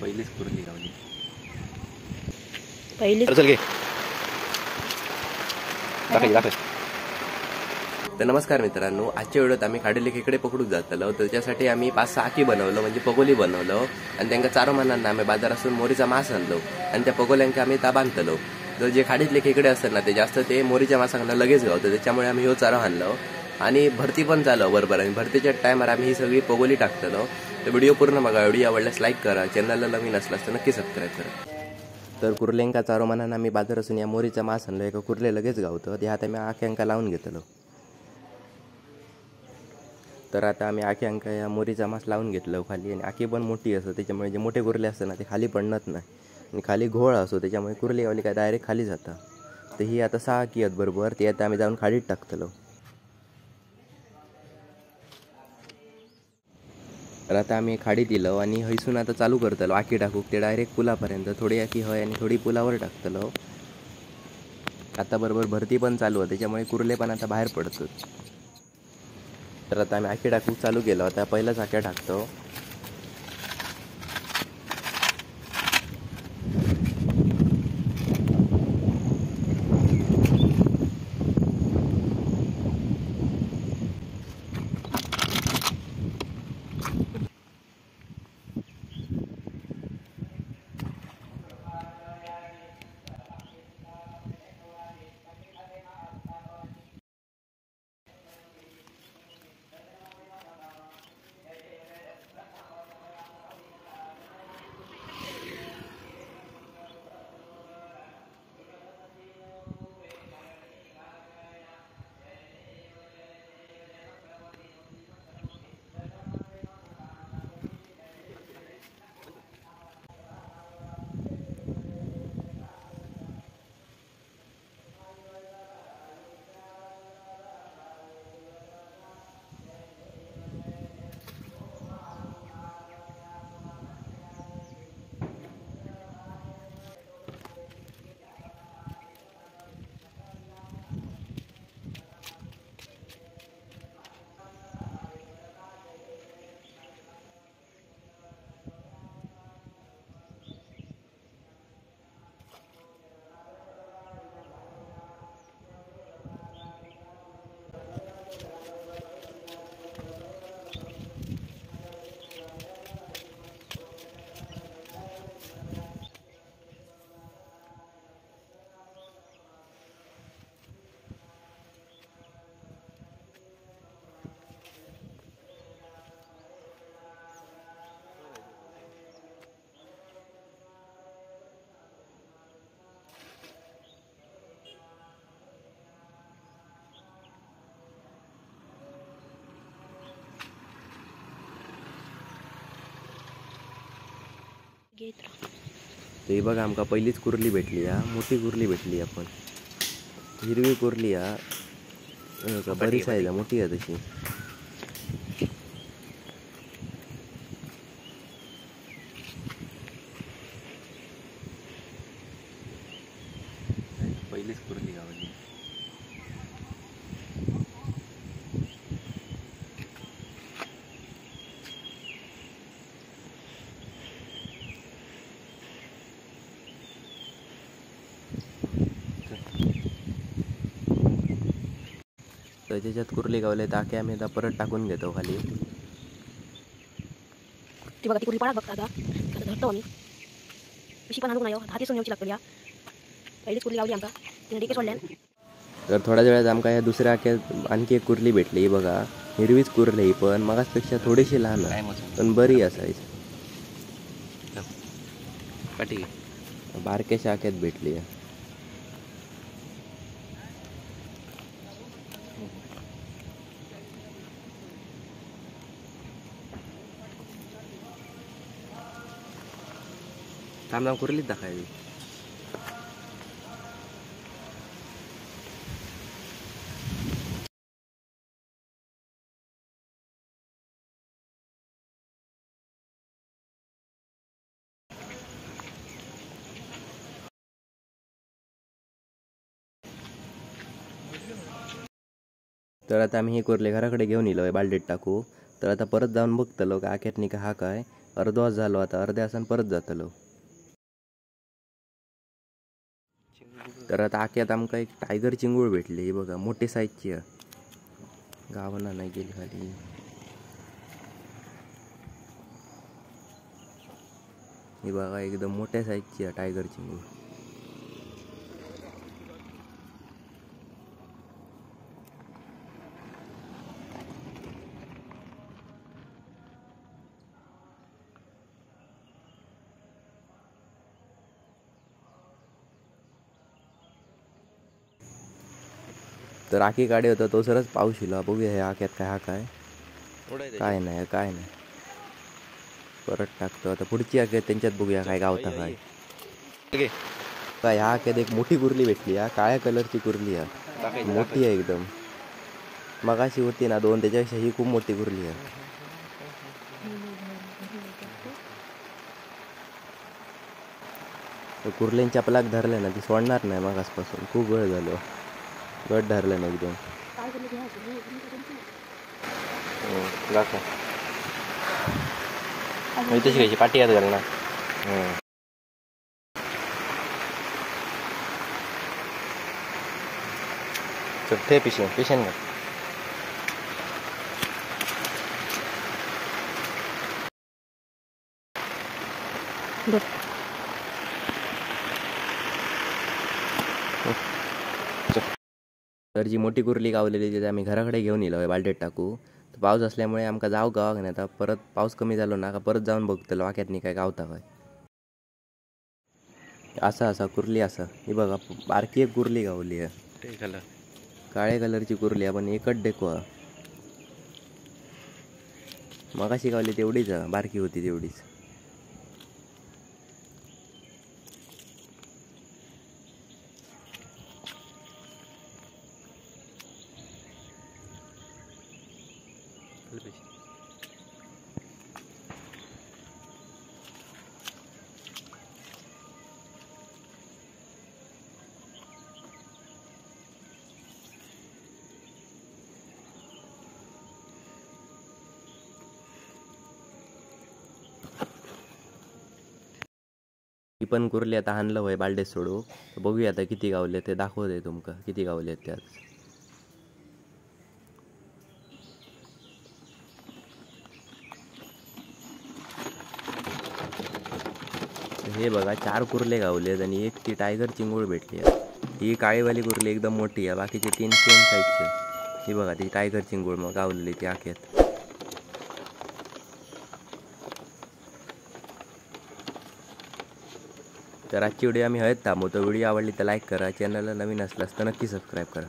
पहिलीच कुर्ली गावली चल घे तर नमस्कार मित्रांनो, आजच्या व्हिडिओत आम्ही खाडीले खेकडे पकडून जातलो. त्याच्यासाठी आम्ही 5-6 आकी बनवलं, म्हणजे पगोली बनवलं आणि त्यांना चारो मानांना आम्ही बाजारातून मोरीचा मांस आणलो आणि त्या पगोल्यांका आम्ही ता बांधतलो. तर जे खाडीतले खेकडे असतात ना ते जास्त ते मोरीच्या मांसांना लगेच गावतं, त्याच्यामुळे आम्ही ह्यो चारो आणलो आणि भरती पण चालू बरोबर. आणि भरतीच्या टायमार आम्ही ही सगळी पगोली टाकतलो. तर व्हिडिओ पूर्ण बघा. व्हिडिओ आवडल्यास लाईक करा, चॅनलला नवीन असलास तर नक्की सबस्क्राईब करा. तर कुर्ल्यांका चारो मानांना आम्ही बाजारातून या मोरीचा मांस आणलो. एका कुर्ले लगेच गावतं, ते आता आम्ही आख्यांका लावून घेतलो. तर आता आम्ही आखी अंका या मोरीचा मांस लावून घेतलं खाली. आणि आखी पण मोठी असतो, त्याच्यामुळे जे मोठे कुर्ले असतात ना ते खाली पडत नाही आणि खाली घोळ असतो, त्याच्यामुळे कुर्ली गावली काय डायरेक्ट खाली जातं. तर ही आता 6 आकी आहेत बरोबर, ते आता आम्ही जाऊन खाडीत टाकतलो. तर आता आम्ही खाडीत दिलो आणि हयसून आता चालू करतलो आखी टाकूक. ते डायरेक्ट पुलापर्यंत थोडी आखी हय आणि थोडी पुलावर टाकतलो. आता बरोबर भरती पण चालू आहे, त्याच्यामुळे कुर्ले पण आता बाहेर पडतात. तर आता आम्ही आखी टाकूक चालू केलं. आता पहिलाच आख्या टाकतो. ते बघा आमका पहिलीच कुर्ली भेटली. मोठी कुर्ली भेटली. आपण हिरवी कुर्ली बरी साईज मोठी आहे तशी. पहिलीच कुर्ली गावली. तर त्याच्यात कुर्ली गावले टाके आम्ही आता परत टाकून घेतो खाली. ती बघा ती कुर्ली पळा बघता आता धरतो आम्ही. अशी पण आणूक नाही हाती सोन येऊची लागतली. पहिलीच कुर्ली गावली आमका, तिने डिके सोडल्यान. तर थोड्या वेळात आमका या दुसऱ्या आख्यात आणखी एक कुर्ली भेटली. बघा हिरवीच कुर्ली ही, पण मगाचपेक्षा थोडीशी लहान पण बरी असायची. बारक्याच्या आख्यात भेटली. थांब कुर्लीत दाखायची. तर आता आम्ही हे कुर्ले घराकडे घेऊन येलो आहे बालडीत टाकू. तर आता परत जाऊन बघतलो का आख्यातनी का हा काय. अर्धो तास झालो, आता अर्ध्या तासान परत जातलो. तर आता आख्यात आमका एक टायगर चिंगूळ भेटली. ही बघा मोठी साईजची आहे, गावाला नाही गेली खाली. ही बघा एकदम मोठ्या साईजची आहे टायगर चिंगूळ. तर आखी गाडी होता तो सरच पाऊस इला. बघूया ह्या आख्यात काय हा काय काय नाही काय नाही. परत टाकतो आता पुढची आख्यात त्यांच्यात बघूया काय गावता काय. काय ह्या आख्यात एक मोठी कुर्ली भेटली. हा काळ्या कलरची कुर्ली आहे, मोठी आहे एकदम. मगाशी होती ना 2, त्याच्यापेक्षा ही खूप मोठी कुर्ली आहे. कुर्ल्यांच्या चपलाक धरले ना ती सोडणार नाही मगासपासून. खूप वेळ झालो गट धरलं ना एकदम. तशी घ्यायची पाठी यात घाल ना. ठे पिशन का तर जी मोठी कुर्ली गावलेली ती आम्ही घराकडे घेऊन येलो बालदेत टाकू. तर पाऊस असल्यामुळे आमका जाऊ गावाक नाही. आता परत पाऊस कमी झालो ना का परत जाऊन बघतलो वाक्यातनी काय गावता काय. असा कुर्ली असा. ही बघा बारकी एक कुर्ली गावली आहे, काळ्या कलरची कुर्ली आहे, पण एकच डेको. मगाशी गावली तेवढीच बारकी होती तेवढीच. ही पण कुर्ली आता हाणलं होय बालदेत सोडू. तर बघूया आता किती गावले ते दाखवते तुमका किती गावले त्यात. हे बघा 4 कुर्ले गावलेत आणि एक ती टायगर चिंगूळ भेटली आहे. ही काळीवाली कुर्ली एकदम मोठी आहे, बाकीचे 3 सेम साईजचे. ही बघा ती टायगर चिंगूळ मग गावलेली ती आख्यात. तर आजची व्हिडिओ आम्ही हळद थांबवतो. व्हिडिओ आवडली तर लाईक करा, चॅनलला नवीन असलास तर नक्की सबस्क्राईब करा.